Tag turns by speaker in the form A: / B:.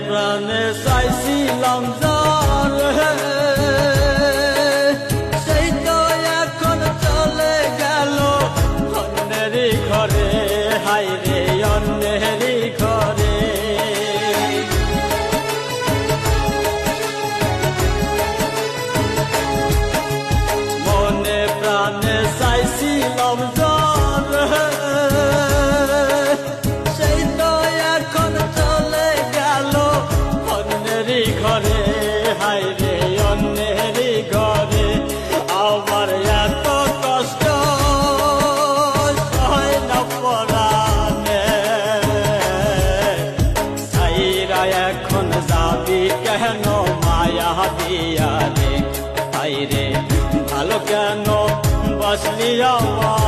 A: প্রাণে চাইছিলাম যারে, সেই তো এখন চলে গেল অন্যেরই ঘরে, হায় রে অন্যেরই ঘরে। মনে প্রাণে চাইছিলাম যারে, সেই তো এখন চলে গেল অন্যেরই ঘরে, হায় রে অন্যেরই ঘরে। আমার এত কষ্ট সয় না পরাণে, সাইরা এখন যাবি কেন মায়া দিয়া রে, হায় রে ভালো কেন বাসলি আমার